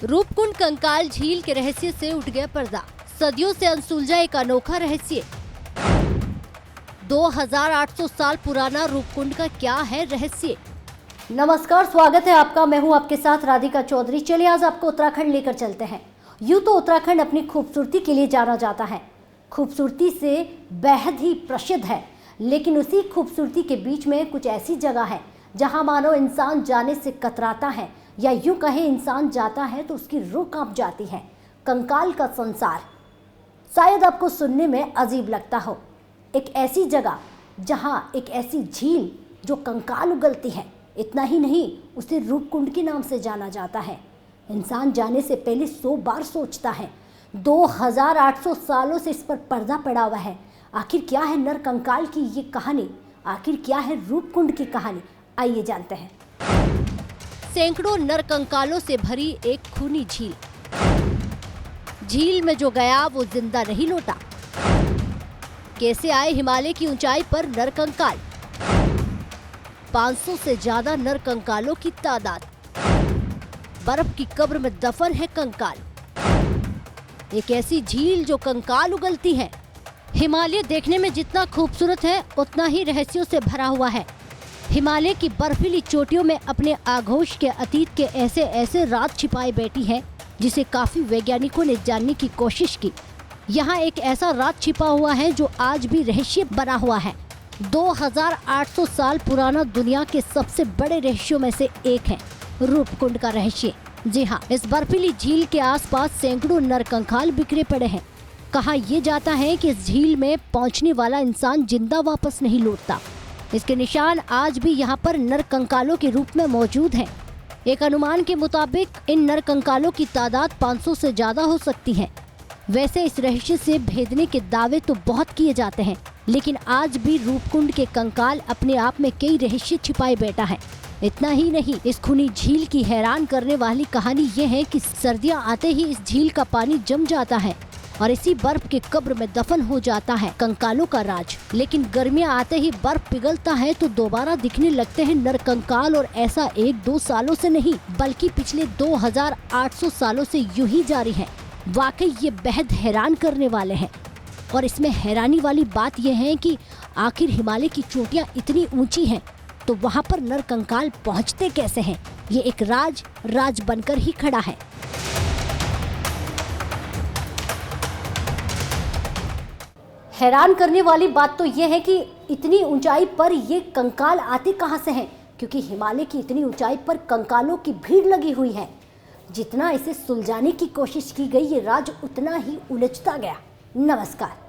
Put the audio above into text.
रूपकुंड कंकाल झील के रहस्य से उठ गया पर्दा। सदियों से अनसुलझा एक अनोखा रहस्य। 2800 साल पुराना रूपकुंड का क्या है रहस्य। नमस्कार, स्वागत है आपका। मैं हूं आपके साथ राधिका चौधरी। चलिए आज आपको उत्तराखंड लेकर चलते हैं। यूं तो उत्तराखंड अपनी खूबसूरती के लिए जाना जाता है, खूबसूरती से बेहद ही प्रसिद्ध है, लेकिन उसी खूबसूरती के बीच में कुछ ऐसी जगह है जहां मानो इंसान जाने से कतराता है, या यूं कहे इंसान जाता है तो उसकी रूह कांप जाती है। कंकाल का संसार शायद आपको सुनने में अजीब लगता हो। एक ऐसी जगह जहां एक ऐसी झील जो कंकाल उगलती है। इतना ही नहीं, उसे रूपकुंड के नाम से जाना जाता है। इंसान जाने से पहले 100 बार सोचता है। 2800 सालों से इस पर पर्दा पड़ा हुआ है। आखिर क्या है नर कंकाल की ये कहानी, आखिर क्या है रूपकुंड की कहानी, आइए जानते हैं। सैकड़ों नर कंकालों से भरी एक खूनी झील। झील में जो गया वो जिंदा नहीं लौटा। कैसे आए हिमालय की ऊंचाई पर नर कंकाल। 500 से ज्यादा नर कंकालों की तादाद। बर्फ की कब्र में दफन है कंकाल। एक ऐसी झील जो कंकाल उगलती है। हिमालय देखने में जितना खूबसूरत है उतना ही रहस्यों से भरा हुआ है। हिमालय की बर्फीली चोटियों में अपने आघोष के अतीत के ऐसे ऐसे राज छिपाए बैठी है जिसे काफी वैज्ञानिकों ने जानने की कोशिश की। यहाँ एक ऐसा राज छिपा हुआ है जो आज भी रहस्य बना हुआ है। 2800 साल पुराना दुनिया के सबसे बड़े रहस्यों में से एक है रूपकुंड का रहस्य। जी हाँ, इस बर्फीली झील के आसपास सैकड़ों नर कंकाल बिखरे पड़े हैं। कहा यह जाता है कि इस झील में पहुंचने वाला इंसान जिंदा वापस नहीं लौटता। इसके निशान आज भी यहाँ पर नर कंकालों के रूप में मौजूद हैं। एक अनुमान के मुताबिक इन नर कंकालों की तादाद 500 से ज्यादा हो सकती है। वैसे इस रहस्य से भेदने के दावे तो बहुत किए जाते हैं, लेकिन आज भी रूपकुंड के कंकाल अपने आप में कई रहस्य छिपाए बैठा है। इतना ही नहीं, इस खूनी झील की हैरान करने वाली कहानी ये है कि सर्दियां आते ही इस झील का पानी जम जाता है और इसी बर्फ के कब्र में दफन हो जाता है कंकालों का राज। लेकिन गर्मियां आते ही बर्फ पिघलता है तो दोबारा दिखने लगते हैं नर कंकाल, और ऐसा 1-2 सालों से नहीं बल्कि पिछले 2800 सालों से यूं ही जारी है। वाकई ये बेहद हैरान करने वाले हैं। और इसमें हैरानी वाली बात यह है कि आखिर हिमालय की चोटियां इतनी ऊंची हैं तो वहाँ पर नर कंकाल पहुँचते कैसे हैं? ये एक राज बनकर ही खड़ा है। हैरान करने वाली बात तो यह है कि इतनी ऊंचाई पर ये कंकाल आते कहाँ से हैं, क्योंकि हिमालय की इतनी ऊंचाई पर कंकालों की भीड़ लगी हुई है। जितना इसे सुलझाने की कोशिश की गई, ये राज उतना ही उलझता गया। नमस्कार।